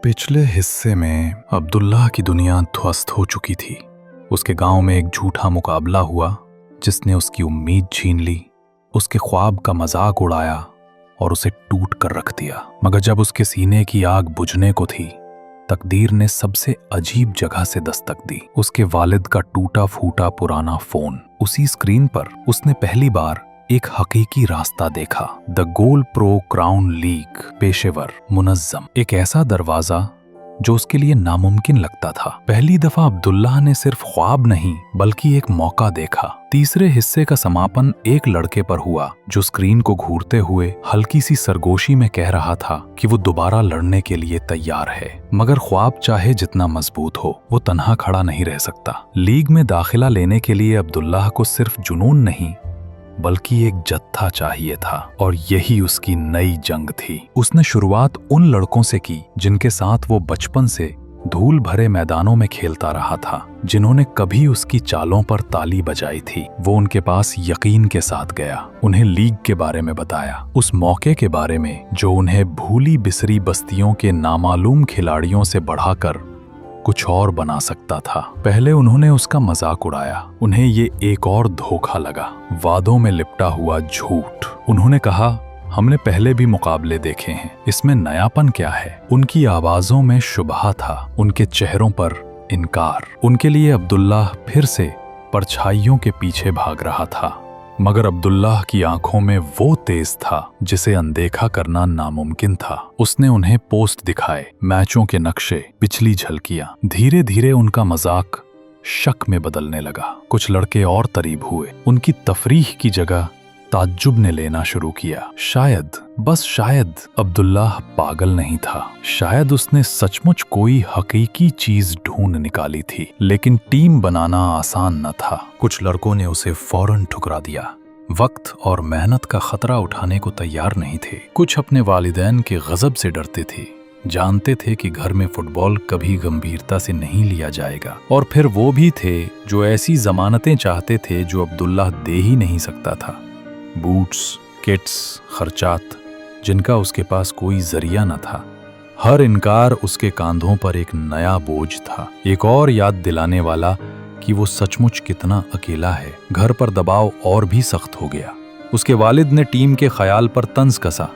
पिछले हिस्से में अब्दुल्लाह की दुनिया ध्वस्त हो चुकी थी। उसके गांव में एक झूठा मुकाबला हुआ जिसने उसकी उम्मीद छीन ली, उसके ख्वाब का मजाक उड़ाया और उसे टूट कर रख दिया। मगर जब उसके सीने की आग बुझने को थी, तकदीर ने सबसे अजीब जगह से दस्तक दी। उसके वालिद का टूटा फूटा पुराना फोन। उसी स्क्रीन पर उसने पहली बार एक हकीकी रास्ता देखा। The goal pro crown league, पेशेवर, मुनज़्ज़म, एक ऐसा दरवाजा जो उसके लिए नामुमकिन लगता था। पहली दफा अब्दुल्लाह ने सिर्फ ख्वाब नहीं बल्कि एक मौका देखा। तीसरे हिस्से का समापन एक लड़के पर हुआ जो स्क्रीन को घूरते हुए हल्की सी सरगोशी में कह रहा था कि वो दोबारा लड़ने के लिए तैयार है। मगर ख्वाब चाहे जितना मजबूत हो, वो तन्हा खड़ा नहीं रह सकता। लीग में दाखिला लेने के लिए अब्दुल्लाह को सिर्फ जुनून नहीं बल्कि एक जत्था चाहिए था, और यही उसकी नई जंग थी। उसने शुरुआत उन लड़कों से की जिनके साथ वो बचपन से धूल भरे मैदानों में खेलता रहा था, जिन्होंने कभी उसकी चालों पर ताली बजाई थी। वो उनके पास यकीन के साथ गया, उन्हें लीग के बारे में बताया, उस मौके के बारे में जो उन्हें भूली बिसरी बस्तियों के नामालूम खिलाड़ियों से बढ़ाकर कुछ और बना सकता था। पहले उन्होंने उसका मजाक उड़ाया, उन्हें ये एक और धोखा लगा, वादों में लिपटा हुआ झूठ। उन्होंने कहा, हमने पहले भी मुकाबले देखे हैं, इसमें नयापन क्या है? उनकी आवाजों में शुबहा था, उनके चेहरों पर इनकार। उनके लिए अब्दुल्लाह फिर से परछाइयों के पीछे भाग रहा था, मगर अब्दुल्लाह की आंखों में वो तेज था जिसे अनदेखा करना नामुमकिन था। उसने उन्हें पोस्ट दिखाए, मैचों के नक्शे, पिछली झलकियां। धीरे धीरे उनका मजाक शक में बदलने लगा। कुछ लड़के और तरीब हुए, उनकी तफरीह की जगह ताज्जुब ने लेना शुरू किया। शायद, बस शायद अब्दुल्लाह पागल नहीं था, शायद उसने सचमुच कोई हकीकी चीज ढूंढ निकाली थी। लेकिन टीम बनाना आसान न था। कुछ लड़कों ने उसे फौरन ठुकरा दिया, वक्त और मेहनत का खतरा उठाने को तैयार नहीं थे। कुछ अपने वालिदैन के गजब से डरते थे, जानते थे कि घर में फुटबॉल कभी गंभीरता से नहीं लिया जाएगा। और फिर वो भी थे जो ऐसी जमानतें चाहते थे जो अब्दुल्लाह दे ही नहीं सकता था। बूट्स, किट्स, खर्चात जिनका उसके पास कोई जरिया न था। हर इनकार उसके कांधों पर एक नया बोझ था, एक और याद दिलाने वाला कि वो सचमुच कितना अकेला है। घर पर दबाव और भी सख्त हो गया। उसके वालिद ने टीम के ख्याल पर तंज कसा,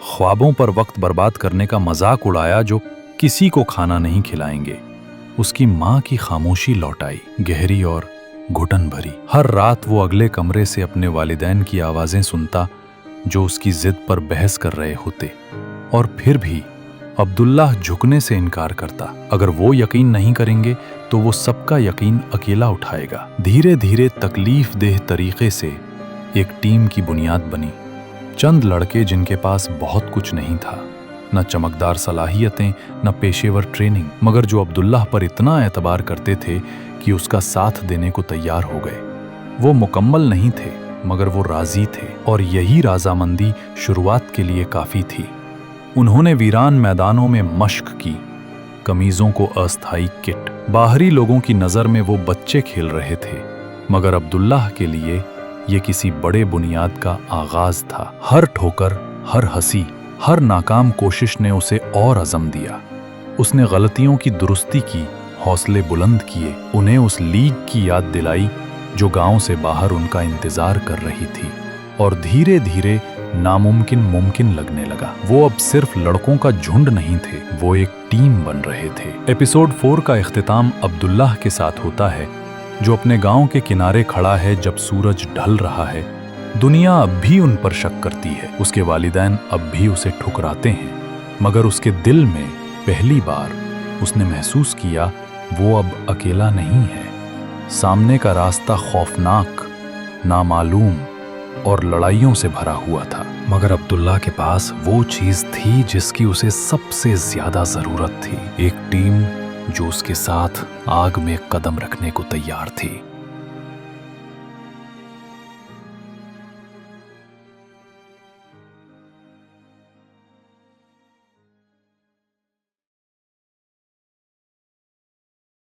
ख्वाबों पर वक्त बर्बाद करने का मजाक उड़ाया जो किसी को खाना नहीं खिलाएंगे। उसकी माँ की खामोशी लौट आई, गहरी और घुटन भरी। हर रात वो अगले कमरे से अपने वालिदैन की आवाजें सुनता जो उसकी जिद पर बहस कर रहे होते, और फिर भी अब्दुल्लाह झुकने से इनकार करता। अगर वो यकीन नहीं करेंगे तो वो सबका यकीन अकेला उठाएगा। धीरे धीरे तकलीफ देह तरीके से एक टीम की बुनियाद बनी। चंद लड़के जिनके पास बहुत कुछ नहीं था, न चमकदार सलाहियतें, न पेशेवर ट्रेनिंग, मगर जो अब्दुल्लाह पर इतना एतबार करते थे कि उसका साथ देने को तैयार हो गए। वो मुकम्मल नहीं थे मगर वो राजी थे, और यही राजामंदी शुरुआत के लिए काफी थी। उन्होंने वीरान मैदानों में मश्क की, कमीजों को अस्थायी किट। बाहरी लोगों की नजर में वो बच्चे खेल रहे थे, मगर अब्दुल्लाह के लिए ये किसी बड़े बुनियाद का आगाज था। हर ठोकर, हर हंसी, हर नाकाम कोशिश ने उसे और अज़म दिया। उसने गलतियों की दुरुस्ती की, हौसले बुलंद किए, उन्हें उस लीग की याद दिलाई जो गांव से बाहर उनका इंतजार कर रही थी, और धीरे धीरे नामुमकिन मुमकिन लगने लगा। वो अब सिर्फ लड़कों का झुंड नहीं थे, वो एक टीम बन रहे थे। एपिसोड 4 का इख्तिताम अब्दुल्लाह के साथ होता है, जो अपने गांव के किनारे खड़ा है जब सूरज ढल रहा है। दुनिया अब भी उन पर शक करती है, उसके वालिदैन अब भी उसे ठुकराते हैं, मगर उसके दिल में पहली बार उसने महसूस किया वो अब अकेला नहीं है। सामने का रास्ता खौफनाक, नामालूम और लड़ाइयों से भरा हुआ था, मगर अब्दुल्लाह के पास वो चीज थी जिसकी उसे सबसे ज्यादा जरूरत थी। एक टीम जो उसके साथ आग में कदम रखने को तैयार थी।